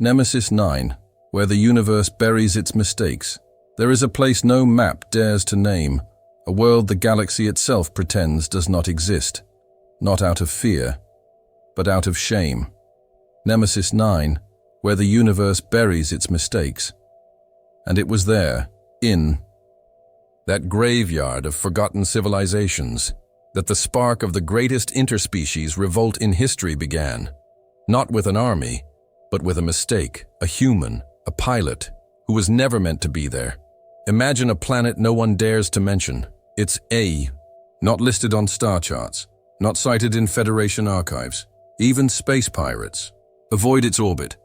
Nemesis 9, where the universe buries its mistakes. There is a place no map dares to name, a world the galaxy itself pretends does not exist, not out of fear, but out of shame. Nemesis 9, where the universe buries its mistakes. And it was there, in that graveyard of forgotten civilizations, that the spark of the greatest interspecies revolt in history began. Not with an army, but with a mistake, a human, a pilot, who was never meant to be there. Imagine a planet no one dares to mention. It's not listed on star charts, not cited in Federation archives. Even space pirates avoid its orbit.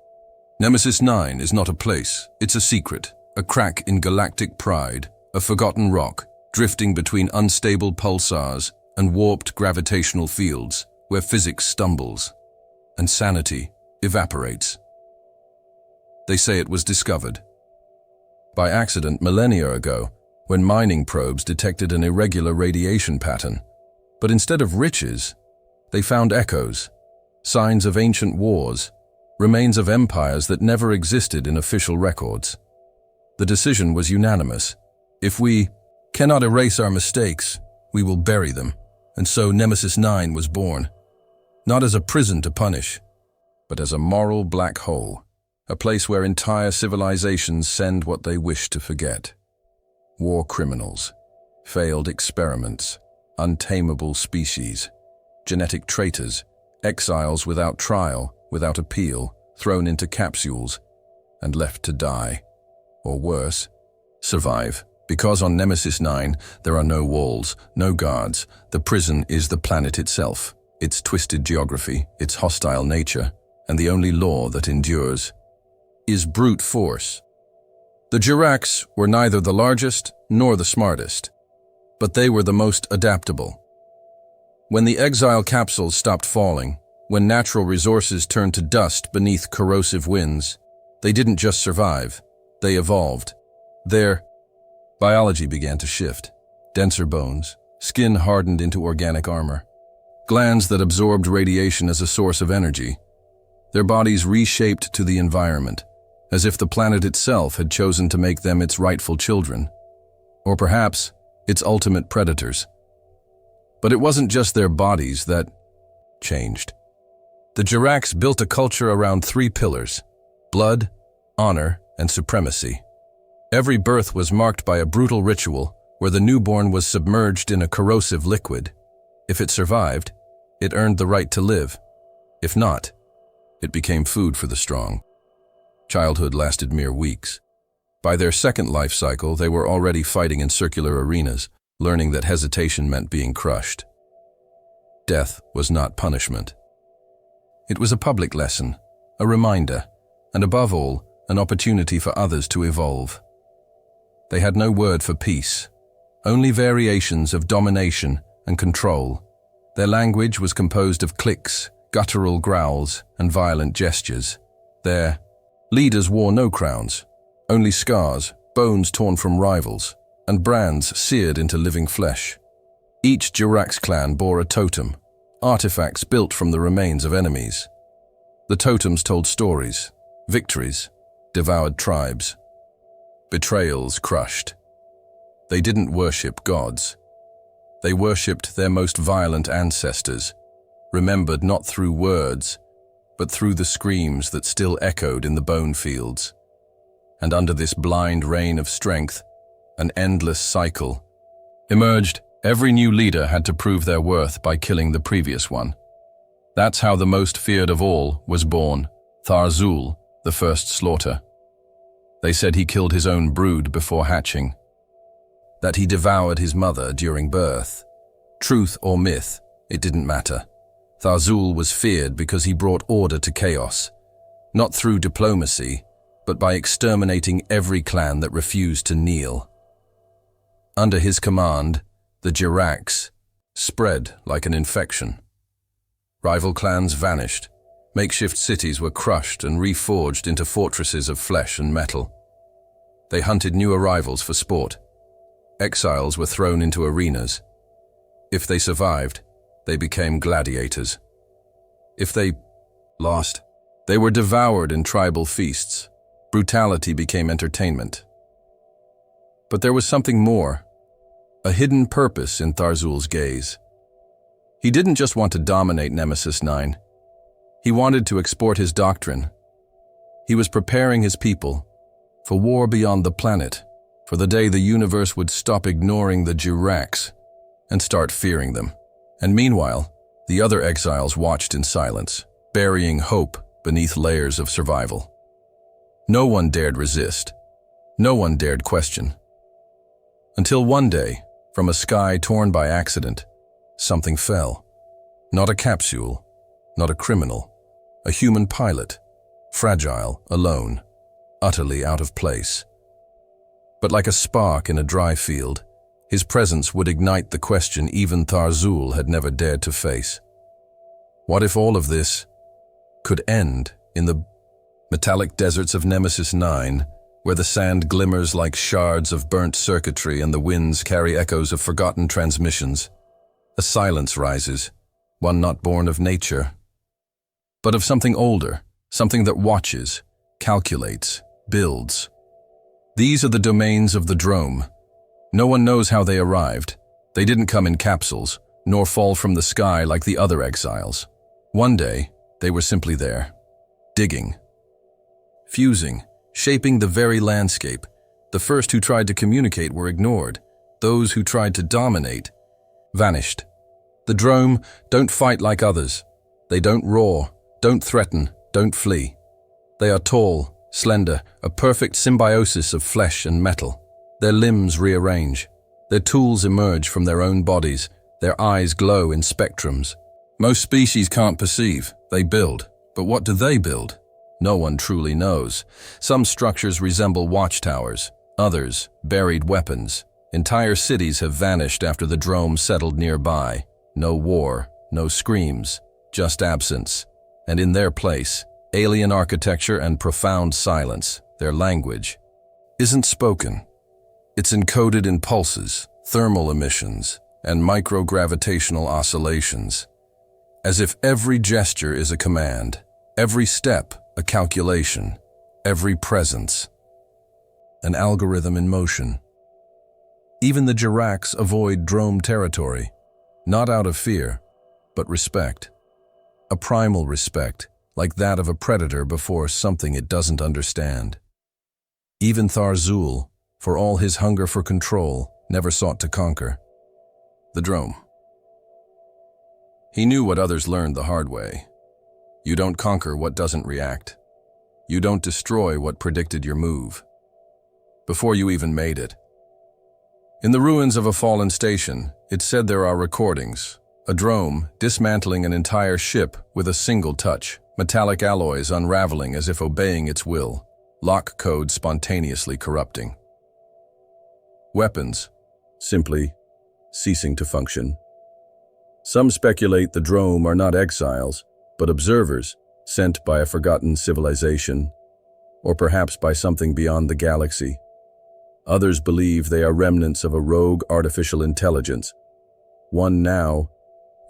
Nemesis 9 is not a place, it's a secret, a crack in galactic pride, a forgotten rock, drifting between unstable pulsars and warped gravitational fields, where physics stumbles and sanity evaporates. They say it was discovered by accident millennia ago, when mining probes detected an irregular radiation pattern. But instead of riches, they found echoes, signs of ancient wars, remains of empires that never existed in official records. The decision was unanimous. If we cannot erase our mistakes, we will bury them. And so Nemesis 9 was born, not as a prison to punish, but as a moral black hole, a place where entire civilizations send what they wish to forget. War criminals, failed experiments, untamable species, genetic traitors, exiles without trial, without appeal, thrown into capsules and left to die. Or worse, survive. Because on Nemesis 9, there are no walls, no guards. The prison is the planet itself, its twisted geography, its hostile nature, and the only law that endures is brute force. The Jiracs were neither the largest nor the smartest, but they were the most adaptable. When the exile capsules stopped falling, when natural resources turned to dust beneath corrosive winds, they didn't just survive, they evolved. Their biology began to shift. Denser bones, skin hardened into organic armor, glands that absorbed radiation as a source of energy. Their bodies reshaped to the environment, as if the planet itself had chosen to make them its rightful children, or perhaps its ultimate predators. But it wasn't just their bodies that changed. The Jiracs built a culture around 3 pillars: blood, honor, and supremacy. Every birth was marked by a brutal ritual where the newborn was submerged in a corrosive liquid. If it survived, it earned the right to live. If not, it became food for the strong. Childhood lasted mere weeks. By their second life cycle, they were already fighting in circular arenas, learning that hesitation meant being crushed. Death was not punishment. It was a public lesson, a reminder, and above all, an opportunity for others to evolve. They had no word for peace, only variations of domination and control. Their language was composed of clicks, guttural growls, and violent gestures. Their leaders wore no crowns, only scars, bones torn from rivals, and brands seared into living flesh. Each Jiracs clan bore a totem, artifacts built from the remains of enemies. The totems told stories, victories, devoured tribes, betrayals crushed. They didn't worship gods. They worshipped their most violent ancestors, remembered not through words, but through the screams that still echoed in the bone fields. And under this blind reign of strength, an endless cycle emerged. Every new leader had to prove their worth by killing the previous one. That's how the most feared of all was born, Tharzul, the first slaughter. They said he killed his own brood before hatching, that he devoured his mother during birth. Truth or myth, it didn't matter. Tharzul was feared because he brought order to chaos, not through diplomacy, but by exterminating every clan that refused to kneel. Under his command, the Jiracs spread like an infection. Rival clans vanished. Makeshift cities were crushed and reforged into fortresses of flesh and metal. They hunted new arrivals for sport. Exiles were thrown into arenas. If they survived, they became gladiators. If they lost, They were devoured in tribal feasts. Brutality became entertainment. But there was something more, a hidden purpose in Tharzul's gaze. He didn't just want to dominate Nemesis 9. He wanted to export his doctrine. He was preparing his people for war beyond the planet, for the day the universe would stop ignoring the Jirax and start fearing them. And meanwhile, the other exiles watched in silence, burying hope beneath layers of survival. No one dared resist. No one dared question. Until one day, from a sky torn by accident, something fell. Not a capsule, not a criminal, a human pilot, fragile, alone, utterly out of place. But like a spark in a dry field, his presence would ignite the question even Tharzul had never dared to face. What if all of this could end in the metallic deserts of Nemesis 9, where the sand glimmers like shards of burnt circuitry and the winds carry echoes of forgotten transmissions? A silence rises, one not born of nature, but of something older, something that watches, calculates, builds. These are the domains of the Drome. No one knows how they arrived. They didn't come in capsules, nor fall from the sky like the other exiles. One day, they were simply there, digging, fusing, shaping the very landscape. The first who tried to communicate were ignored. Those who tried to dominate vanished. The Drome don't fight like others. They don't roar, don't threaten, don't flee. They are tall, slender, a perfect symbiosis of flesh and metal. Their limbs rearrange. Their tools emerge from their own bodies. Their eyes glow in spectrums. Most species can't perceive. They build. But what do they build? No one truly knows. Some structures resemble watchtowers. Others, buried weapons. Entire cities have vanished after the Drome settled nearby. No war, no screams, just absence. And in their place, alien architecture and profound silence. Their language isn't spoken. It's encoded in pulses, thermal emissions, and microgravitational oscillations. As if every gesture is a command, every step a calculation, every presence an algorithm in motion. Even the Jirax avoid Drome territory, not out of fear, but respect. A primal respect, like that of a predator before something it doesn't understand. Even Tharzul, for all his hunger for control, never sought to conquer the Drome. He knew what others learned the hard way. You don't conquer what doesn't react. You don't destroy what predicted your move before you even made it. In the ruins of a fallen station, it said there are recordings. A Drome dismantling an entire ship with a single touch, metallic alloys unraveling as if obeying its will, lock code spontaneously corrupting. Weapons simply ceasing to function. Some speculate the Drome are not exiles, but observers sent by a forgotten civilization, or perhaps by something beyond the galaxy. Others believe they are remnants of a rogue artificial intelligence, one now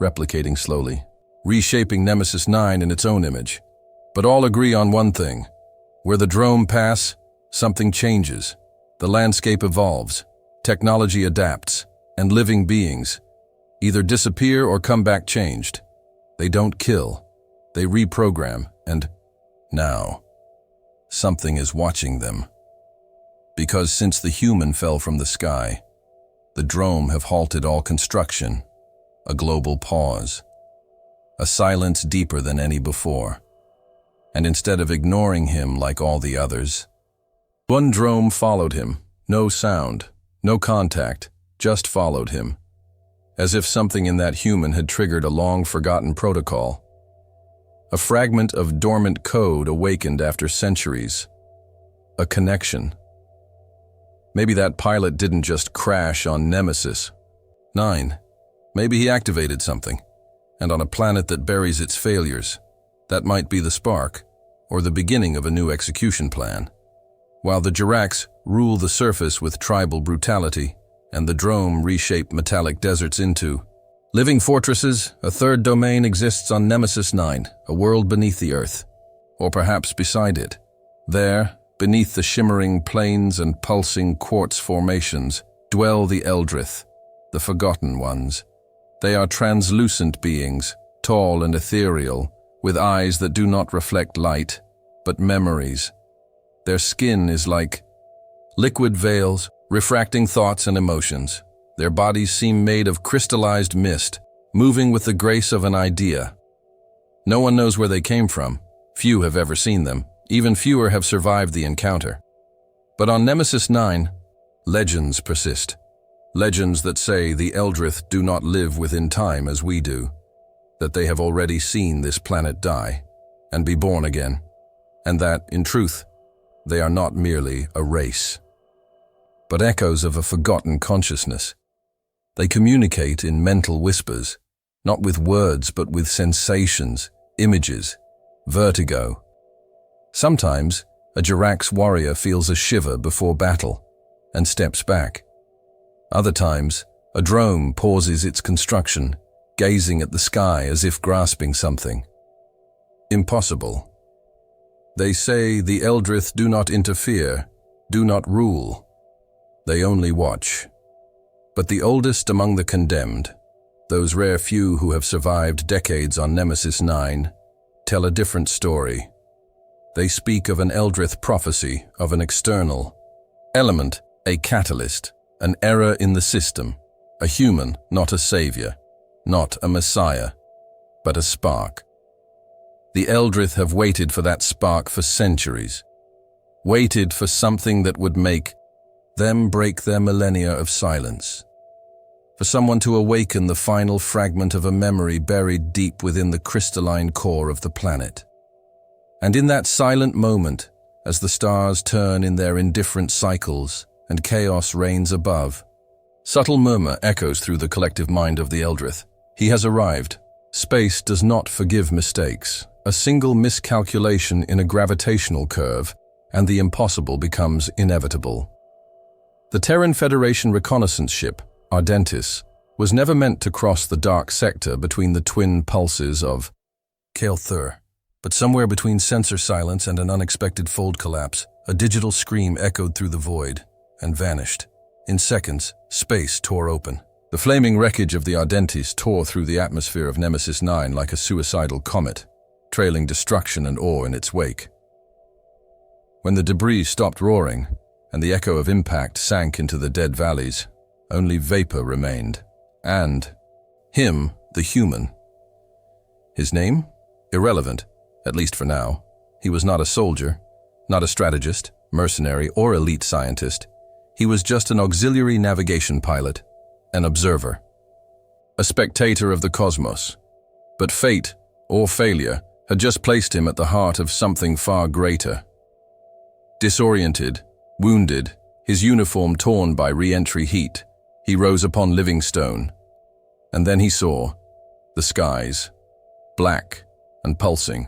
replicating slowly, reshaping Nemesis 9 in its own image. But all agree on one thing. Where the Drome pass, something changes. The landscape evolves, technology adapts, and living beings either disappear or come back changed. They don't kill, they reprogram, and now, something is watching them. Because since the human fell from the sky, the Drome have halted all construction, a global pause, a silence deeper than any before. And instead of ignoring him like all the others, one Drome followed him, no sound, no contact, just followed him, as if something in that human had triggered a long-forgotten protocol. A fragment of dormant code awakened after centuries. A connection. Maybe that pilot didn't just crash on Nemesis 9. Maybe he activated something, and on a planet that buries its failures, that might be the spark, or the beginning of a new execution plan. While the Jirax rule the surface with tribal brutality, and the Drome reshape metallic deserts into living fortresses, a third domain exists on Nemesis 9, a world beneath the Earth, or perhaps beside it. There, beneath the shimmering plains and pulsing quartz formations, dwell the Eldrith, the Forgotten Ones. They are translucent beings, tall and ethereal, with eyes that do not reflect light, but memories. Their skin is like liquid veils, refracting thoughts and emotions. Their bodies seem made of crystallized mist, moving with the grace of an idea. No one knows where they came from. Few have ever seen them. Even fewer have survived the encounter. But on Nemesis 9, legends persist. Legends that say the Eldrith do not live within time as we do, that they have already seen this planet die and be born again, and that, in truth, they are not merely a race, but echoes of a forgotten consciousness. They communicate in mental whispers, not with words but with sensations, images, vertigo. Sometimes, a Jirax warrior feels a shiver before battle and steps back. Other times, a Drome pauses its construction, gazing at the sky as if grasping something. Impossible. They say the Eldrith do not interfere, do not rule. They only watch. But the oldest among the condemned, those rare few who have survived decades on Nemesis 9, tell a different story. They speak of an Eldrith prophecy of an external element, a catalyst, an error in the system, a human, not a savior, not a messiah, but a spark. The Eldrith have waited for that spark for centuries, waited for something that would make them break their millennia of silence, for someone to awaken the final fragment of a memory buried deep within the crystalline core of the planet. And in that silent moment, as the stars turn in their indifferent cycles and chaos reigns above, subtle murmur echoes through the collective mind of the Eldrith. He has arrived. Space does not forgive mistakes. A single miscalculation in a gravitational curve, and the impossible becomes inevitable. The Terran Federation reconnaissance ship, Ardentis, was never meant to cross the dark sector between the twin pulses of Kael'thur. But somewhere between sensor silence and an unexpected fold collapse, a digital scream echoed through the void and vanished. In seconds, space tore open. The flaming wreckage of the Ardentis tore through the atmosphere of Nemesis 9 like a suicidal comet, trailing destruction and awe in its wake. When the debris stopped roaring and the echo of impact sank into the dead valleys, only vapor remained. And him, the human. His name? Irrelevant. At least for now. He was not a soldier, not a strategist, mercenary, or elite scientist. He was just an auxiliary navigation pilot, an observer, a spectator of the cosmos. But fate, or failure, had just placed him at the heart of something far greater. Disoriented, wounded, his uniform torn by re-entry heat, he rose upon Livingstone. And then he saw the skies, black and pulsing.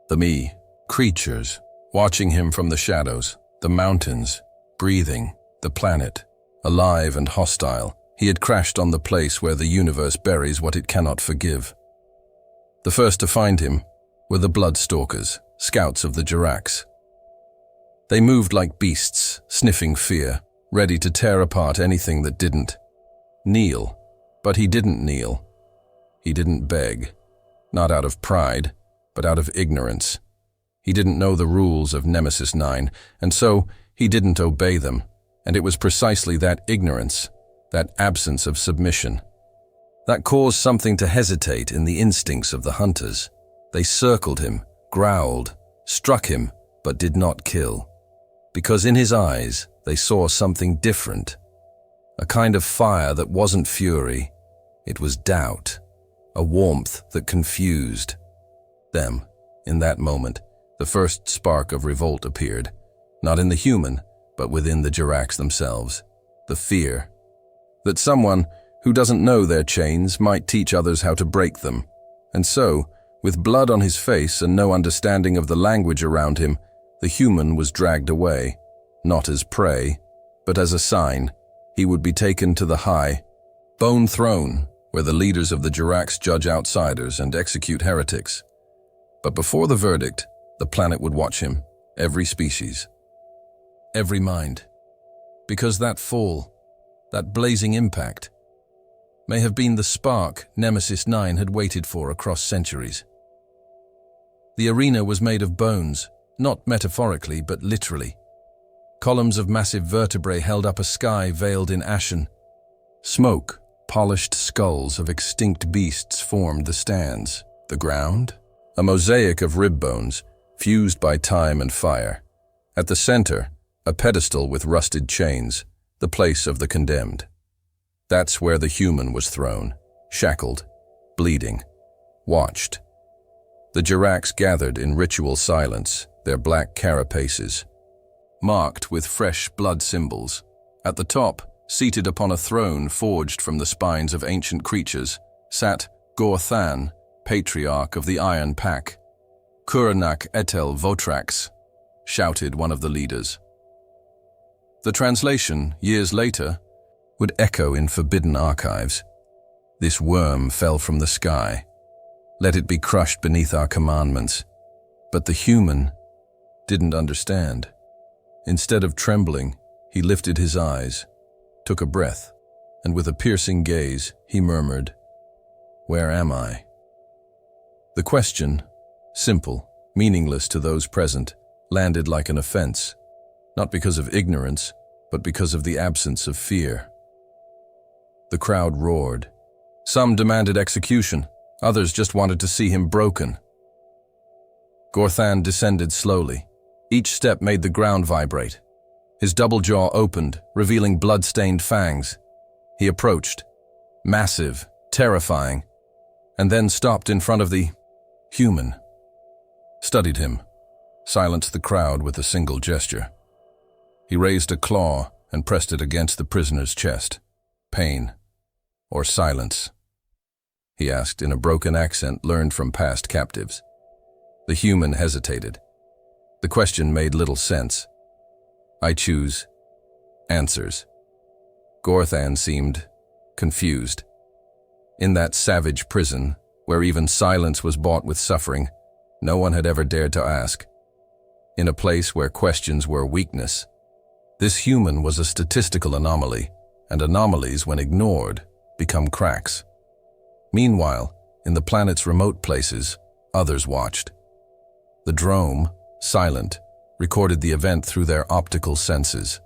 The me, creatures, watching him from the shadows, the mountains, breathing, the planet, alive and hostile. He had crashed on the place where the universe buries what it cannot forgive. The first to find him were the Bloodstalkers, scouts of the Jirax. They moved like beasts, sniffing fear, ready to tear apart anything that didn't kneel. But he didn't kneel. He didn't beg, not out of pride, but out of ignorance. He didn't know the rules of Nemesis 9, and so he didn't obey them, and it was precisely that ignorance, that absence of submission, that caused something to hesitate in the instincts of the hunters. They circled him, growled, struck him, but did not kill, because in his eyes they saw something different, a kind of fire that wasn't fury, it was doubt, a warmth that confused. Them, in that moment, the first spark of revolt appeared, not in the human, but within the Jirax themselves. The fear that someone who doesn't know their chains might teach others how to break them. And so, with blood on his face and no understanding of the language around him, the human was dragged away, not as prey, but as a sign. He would be taken to the high Bone Throne, where the leaders of the Jirax judge outsiders and execute heretics. But before the verdict, The planet would watch him, every species, every mind. Because that fall, that blazing impact, may have been the spark Nemesis 9 had waited for across centuries. The arena was made of bones, not metaphorically but literally. Columns of massive vertebrae held up a sky veiled in ashen. Smoke, polished skulls of extinct beasts formed the stands. The ground, a mosaic of rib bones, fused by time and fire. At the center, a pedestal with rusted chains, the place of the condemned. That's where the human was thrown, shackled, bleeding, watched. The Jirax gathered in ritual silence, their black carapaces, marked with fresh blood symbols. At the top, seated upon a throne forged from the spines of ancient creatures, sat Gorthan, patriarch of the Iron Pact. Kuranak Etel Votrax, shouted one of the leaders. The translation, years later, would echo in forbidden archives. This worm fell from the sky. Let it be crushed beneath our commandments. But the human didn't understand. Instead of trembling, he lifted his eyes, took a breath, and with a piercing gaze, he murmured, "Where am I?" The question, simple, meaningless to those present, landed like an offense, not because of ignorance, but because of the absence of fear. The crowd roared. Some demanded execution, others just wanted to see him broken. Gorthan descended slowly. Each step made the ground vibrate. His double jaw opened, revealing blood-stained fangs. He approached, massive, terrifying, and then stopped in front of the human. Studied him, silenced the crowd with a single gesture. He raised a claw and pressed it against the prisoner's chest. Pain or silence? He asked in a broken accent learned from past captives. The human hesitated. The question made little sense. I choose answers. Gorthan seemed confused. In that savage prison, where even silence was bought with suffering, no one had ever dared to ask. In a place where questions were weakness, this human was a statistical anomaly, and anomalies, when ignored, become cracks. Meanwhile, in the planet's remote places, others watched. The Drome, silent, recorded the event through their optical senses.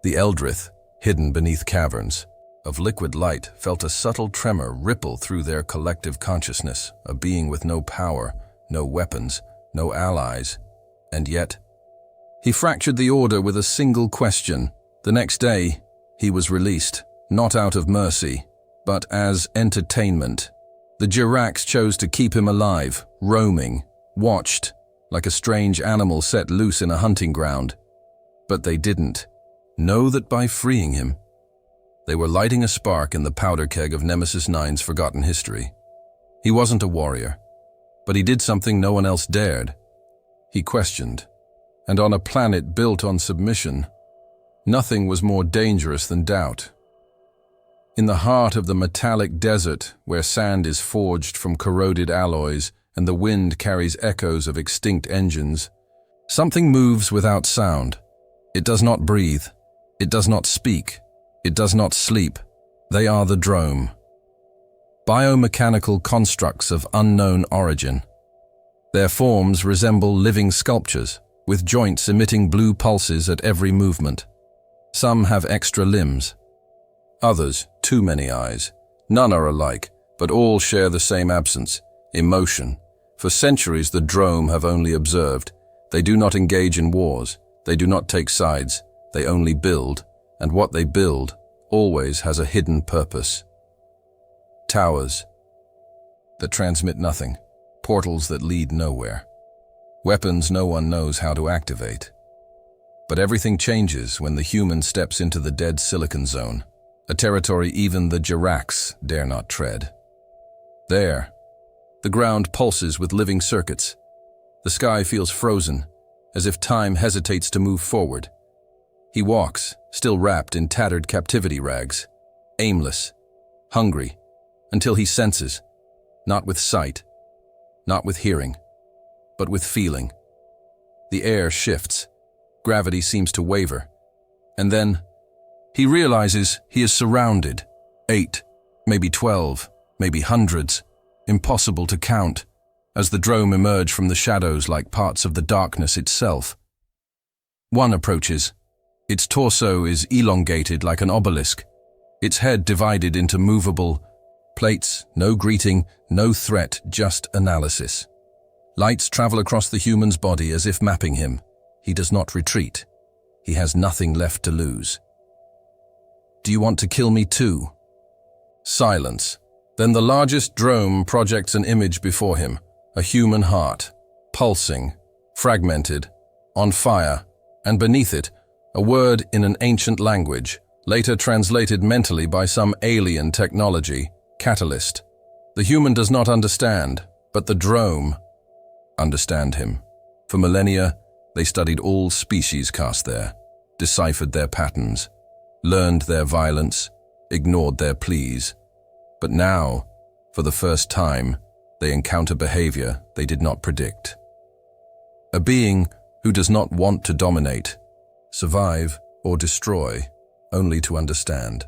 The Eldrith, hidden beneath caverns of liquid light, felt a subtle tremor ripple through their collective consciousness, a being with no power, no weapons, no allies, and yet he fractured the order with a single question. The next day, he was released, not out of mercy, but as entertainment. The Jirax chose to keep him alive, roaming, watched, like a strange animal set loose in a hunting ground. But they didn't know that by freeing him, they were lighting a spark in the powder keg of Nemesis 9's forgotten history. He wasn't a warrior, but he did something no one else dared. He questioned, and on a planet built on submission, nothing was more dangerous than doubt. In the heart of the metallic desert, where sand is forged from corroded alloys and the wind carries echoes of extinct engines, something moves without sound. It does not breathe. It does not speak. It does not sleep. They are the Drome. Biomechanical constructs of unknown origin. Their forms resemble living sculptures, with joints emitting blue pulses at every movement. Some have extra limbs. Others, too many eyes. None are alike, but all share the same absence, emotion. For centuries the Drome have only observed. They do not engage in wars. They do not take sides. They only build, and what they build always has a hidden purpose. Towers that transmit nothing. Portals that lead nowhere. Weapons no one knows how to activate. But everything changes when the human steps into the dead silicon zone, a territory even the Jirax dare not tread. There, the ground pulses with living circuits. The sky feels frozen, as if time hesitates to move forward. He walks, still wrapped in tattered captivity rags, aimless, hungry, until he senses, not with sight, not with hearing, but with feeling. The air shifts, gravity seems to waver, and then he realizes he is surrounded. 8, maybe 12, maybe hundreds, impossible to count, as the Drome emerge from the shadows like parts of the darkness itself. One approaches. Its torso is elongated like an obelisk, its head divided into movable plates, no greeting, no threat, just analysis. Lights travel across the human's body as if mapping him. He does not retreat. He has nothing left to lose. Do you want to kill me too? Silence. Then the largest Drome projects an image before him, a human heart, pulsing, fragmented, on fire, and beneath it, a word in an ancient language, later translated mentally by some alien technology, catalyst. The human does not understand, but the Drome understand him. For millennia, they studied all species cast there, deciphered their patterns, learned their violence, ignored their pleas. But now, for the first time, they encounter behavior they did not predict. A being who does not want to dominate, survive, or destroy, only to understand.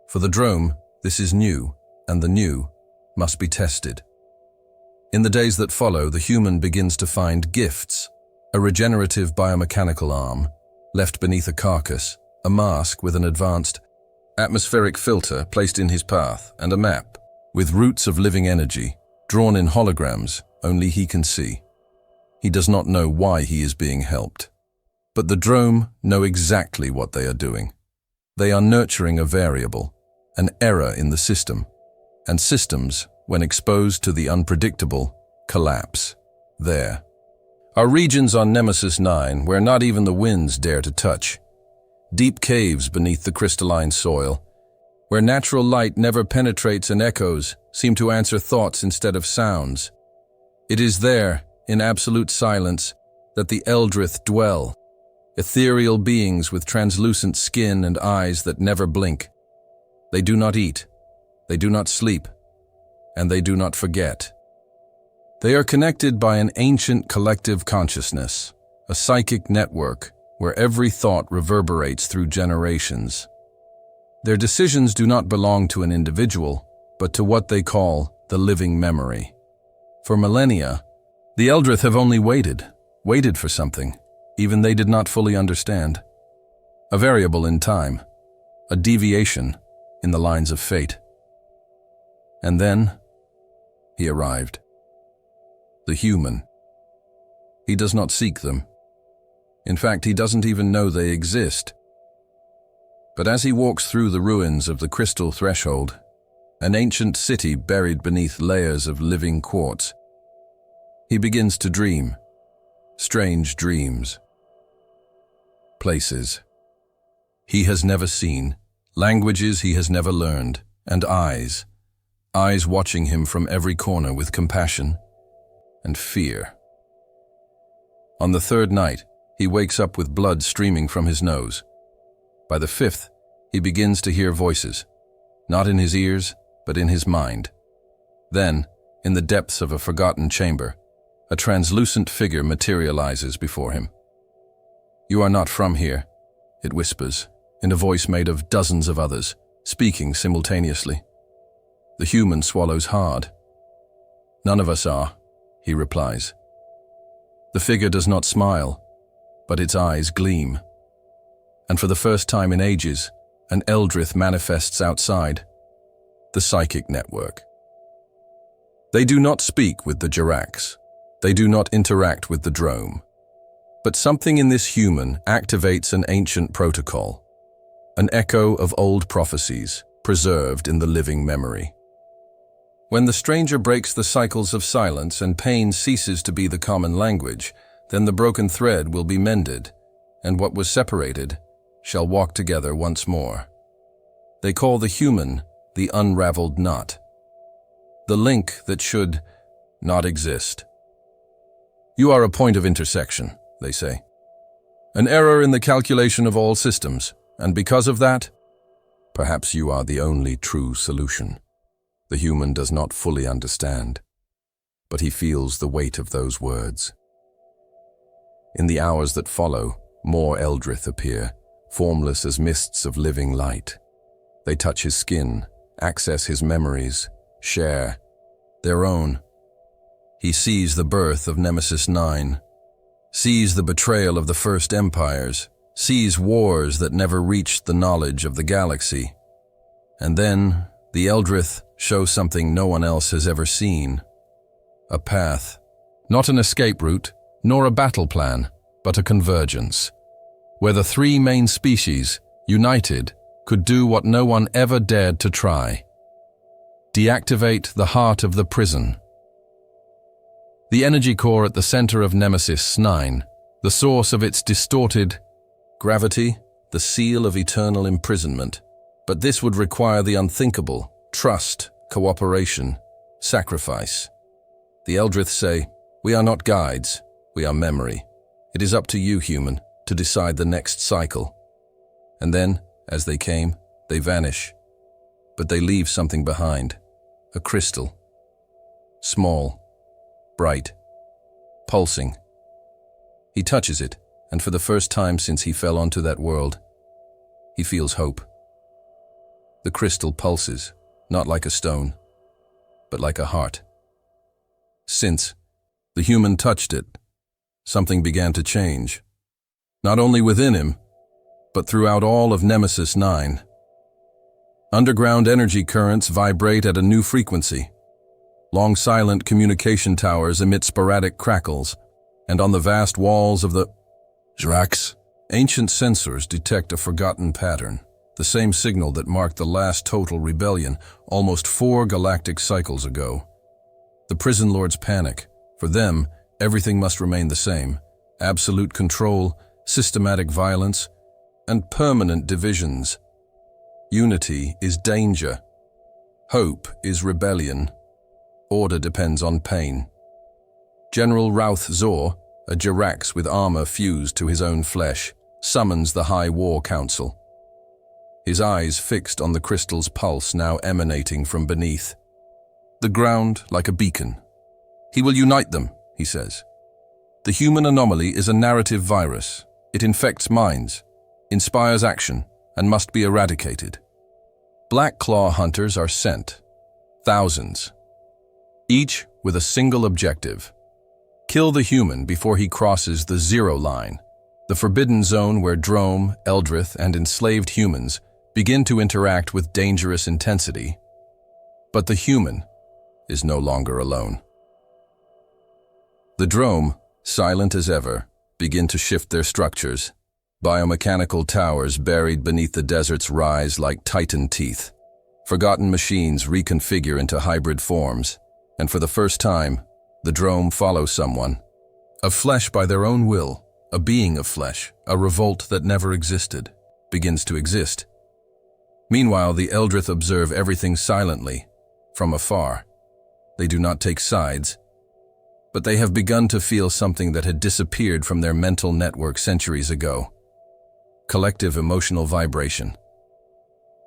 For the Drome, this is new, and the new must be tested. In the days that follow, the human begins to find gifts, a regenerative biomechanical arm, left beneath a carcass, a mask with an advanced atmospheric filter placed in his path, and a map with roots of living energy, drawn in holograms only he can see. He does not know why he is being helped. But the Drome know exactly what they are doing. They are nurturing a variable, an error in the system, and systems, when exposed to the unpredictable, collapse. There. Our regions on Nemesis 9, where not even the winds dare to touch. Deep caves beneath the crystalline soil, where natural light never penetrates and echoes seem to answer thoughts instead of sounds. It is there, in absolute silence, that the Eldrith dwell, ethereal beings with translucent skin and eyes that never blink. They do not eat, they do not sleep, and they do not forget. They are connected by an ancient collective consciousness, a psychic network where every thought reverberates through generations. Their decisions do not belong to an individual, but to what they call the living memory. For millennia, the Eldrith have only waited for something, even they did not fully understand. A variable in time, a deviation in the lines of fate. And then, he arrived. The human. He does not seek them. In fact, he doesn't even know they exist. But as he walks through the ruins of the crystal threshold, an ancient city buried beneath layers of living quartz, he begins to dream. Strange dreams. Places he has never seen, languages he has never learned, and eyes watching him from every corner with compassion and fear. On the third night, he wakes up with blood streaming from his nose. By the fifth, he begins to hear voices, not in his ears, but in his mind. Then, in the depths of a forgotten chamber, a translucent figure materializes before him. "You are not from here," it whispers, in a voice made of dozens of others, speaking simultaneously. The human swallows hard. "None of us are," he replies. The figure does not smile, but its eyes gleam. And for the first time in ages, an Eldrith manifests outside, the psychic network. They do not speak with the Jirax. They do not interact with the Drome. But something in this human activates an ancient protocol, an echo of old prophecies preserved in the living memory. When the stranger breaks the cycles of silence and pain ceases to be the common language, then the broken thread will be mended, and what was separated shall walk together once more. They call the human the unraveled knot, the link that should not exist. "You are a point of intersection," they say. "An error in the calculation of all systems, and because of that, perhaps you are the only true solution." The human does not fully understand. but he feels the weight of those words. In the hours that follow, more Eldrith appear, formless as mists of living light. They touch his skin, access his memories, share their own. He sees the birth of Nemesis 9, sees the betrayal of the First Empires, sees wars that never reached the knowledge of the galaxy. And then, the Eldrith show something no one else has ever seen. A path. Not an escape route, nor a battle plan, but a convergence, where the three main species, united, could do what no one ever dared to try. Deactivate the heart of the prison. The energy core at the center of Nemesis 9, the source of its distorted gravity, the seal of eternal imprisonment. But this would require the unthinkable: trust, cooperation, sacrifice. The Eldrith say, "We are not guides, we are memory. It is up to you, human, to decide the next cycle." And then, as they came, they vanish. But they leave something behind. A crystal. Small, bright, pulsing. He touches it, and for the first time since he fell onto that world, he feels hope. The crystal pulses, not like a stone, but like a heart. Since the human touched it, something began to change. Not only within him, but throughout all of Nemesis 9. Underground energy currents vibrate at a new frequency. Long silent communication towers emit sporadic crackles, and on the vast walls of the Drax, ancient sensors detect a forgotten pattern, the same signal that marked the last total rebellion almost 4 galactic cycles ago. The prison lords panic. For them, everything must remain the same: absolute control, systematic violence, and permanent divisions. Unity is danger. Hope is rebellion. Order depends on pain. General Routh Zor, a Jirax with armor fused to his own flesh, summons the High War Council. His eyes fixed on the crystal's pulse now emanating from beneath. The ground like a beacon. He will unite them, he says. The human anomaly is a narrative virus. It infects minds, inspires action, and must be eradicated. Black Claw hunters are sent. Thousands. Each with a single objective: kill the human before he crosses the zero line, the forbidden zone where Drome, Eldrith, and enslaved humans begin to interact with dangerous intensity. But the human is no longer alone. The Drome, silent as ever, begin to shift their structures. Biomechanical towers buried beneath the deserts rise like titan teeth. Forgotten machines reconfigure into hybrid forms, and for the first time, the Drome follow someone. Of flesh by their own will, a being of flesh, a revolt that never existed, begins to exist. Meanwhile, the Eldrith observe everything silently, from afar. They do not take sides, but they have begun to feel something that had disappeared from their mental network centuries ago. Collective emotional vibration.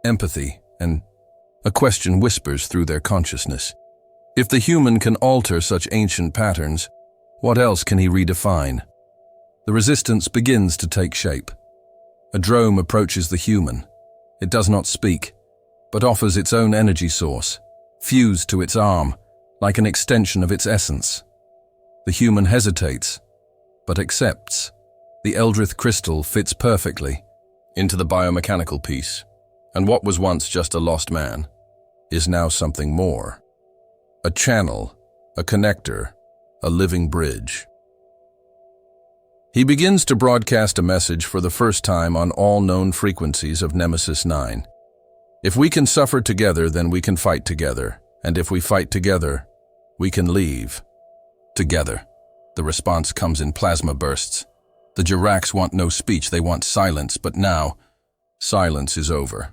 Empathy, and a question whispers through their consciousness. If the human can alter such ancient patterns, what else can he redefine? The resistance begins to take shape. A Drome approaches the human. It does not speak, but offers its own energy source, fused to its arm, like an extension of its essence. The human hesitates, but accepts. The Eldrith crystal fits perfectly into the biomechanical piece, and what was once just a lost man is now something more. A channel, a connector, a living bridge. He begins to broadcast a message for the first time on all known frequencies of Nemesis 9. If we can suffer together, then we can fight together. And if we fight together, we can leave. Together. The response comes in plasma bursts. The Jirax want no speech, they want silence, but now, silence is over.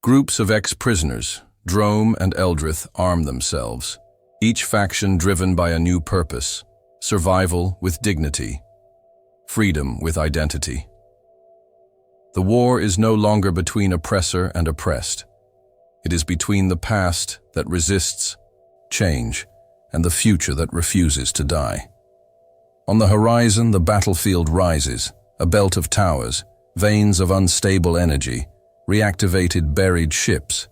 Groups of ex-prisoners, Drome and Eldrith, arm themselves, each faction driven by a new purpose: survival with dignity, freedom with identity. The war is no longer between oppressor and oppressed. It is between the past that resists change and the future that refuses to die. On the horizon, the battlefield rises, a belt of towers, veins of unstable energy, reactivated buried ships,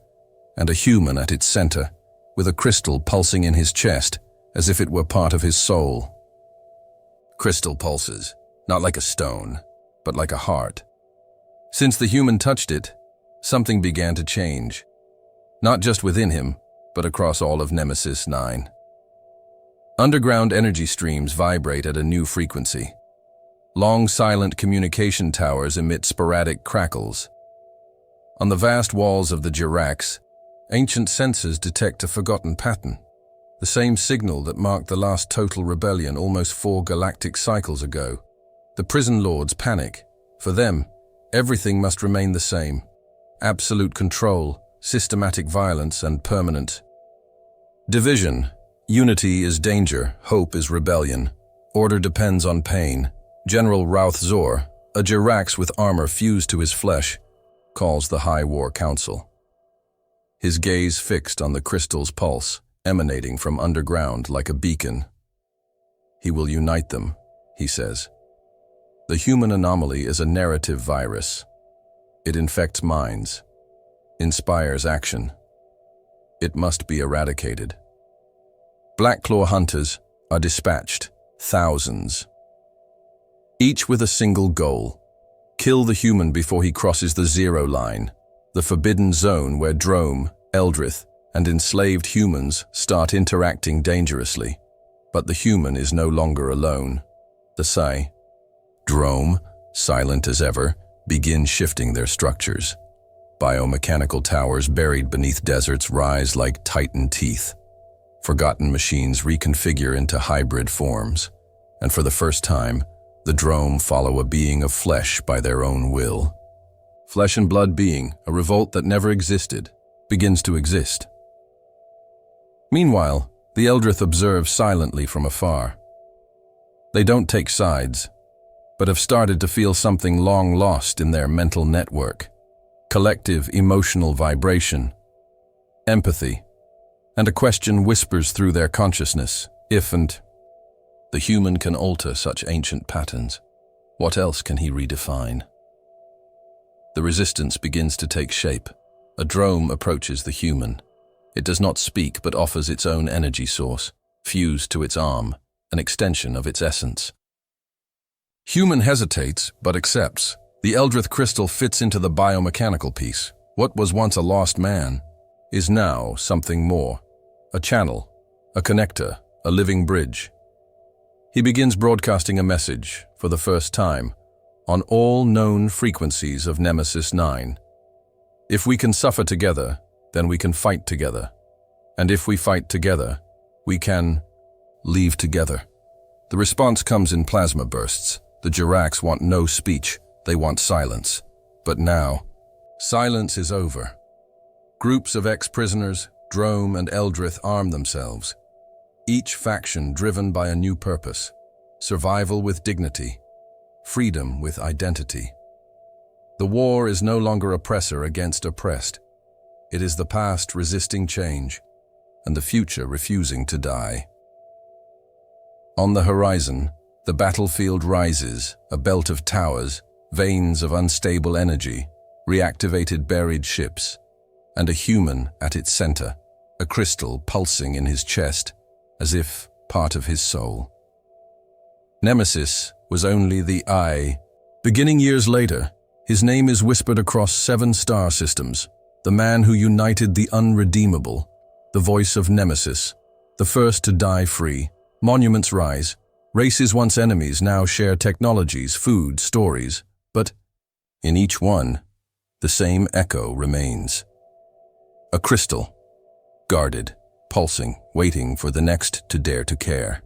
and a human at its center, with a crystal pulsing in his chest, as if it were part of his soul. Crystal pulses, not like a stone, but like a heart. Since the human touched it, something began to change, not just within him, but across all of Nemesis 9. Underground energy streams vibrate at a new frequency. Long, silent communication towers emit sporadic crackles. On the vast walls of the Jirax, ancient sensors detect a forgotten pattern, the same signal that marked the last total rebellion almost 4 galactic cycles ago. The prison lords panic. For them, everything must remain the same. Absolute control, systematic violence, and permanent division. Unity is danger, hope is rebellion. Order depends on pain. General Routh Zor, a Jirax with armor fused to his flesh, calls the High War Council. His gaze fixed on the crystal's pulse, emanating from underground like a beacon. He will unite them, he says. The human anomaly is a narrative virus. It infects minds, inspires action. It must be eradicated. Blackclaw hunters are dispatched, thousands, each with a single goal: kill the human before he crosses the zero line, the forbidden zone where Drome, Eldrith, and enslaved humans start interacting dangerously. But the human is no longer alone. The Drome, silent as ever, begin shifting their structures. Biomechanical towers buried beneath deserts rise like titan teeth. Forgotten machines reconfigure into hybrid forms, and for the first time, the Drome follow a being of flesh by their own will. Flesh and blood being, a revolt that never existed, begins to exist. Meanwhile, the Eldrith observe silently from afar. They don't take sides, but have started to feel something long lost in their mental network: collective emotional vibration, empathy, and a question whispers through their consciousness: if and the human can alter such ancient patterns, what else can he redefine? The resistance begins to take shape. A Drome approaches the human. It does not speak but offers its own energy source, fused to its arm, an extension of its essence. Human hesitates but accepts. The Eldrith crystal fits into the biomechanical piece. What was once a lost man is now something more: a channel, a connector, a living bridge. He begins broadcasting a message, for the first time, on all known frequencies of Nemesis 9. If we can suffer together, then we can fight together. And if we fight together, we can leave together. The response comes in plasma bursts. The Jirax want no speech, they want silence. But now, silence is over. Groups of ex-prisoners, Drome and Eldrith, arm themselves. Each faction driven by a new purpose: survival with dignity, freedom with identity. The war is no longer oppressor against oppressed. It is the past resisting change, and the future refusing to die. On the horizon, the battlefield rises, a belt of towers, veins of unstable energy, reactivated buried ships, and a human at its center, a crystal pulsing in his chest, as if part of his soul. Nemesis was only the eye. Beginning years later, his name is whispered across 7 star systems, the man who united the unredeemable, the voice of Nemesis, the first to die free. Monuments rise. Races once enemies now share technologies, food, stories, but in each one, the same echo remains. A crystal, guarded, pulsing, waiting for the next to dare to care.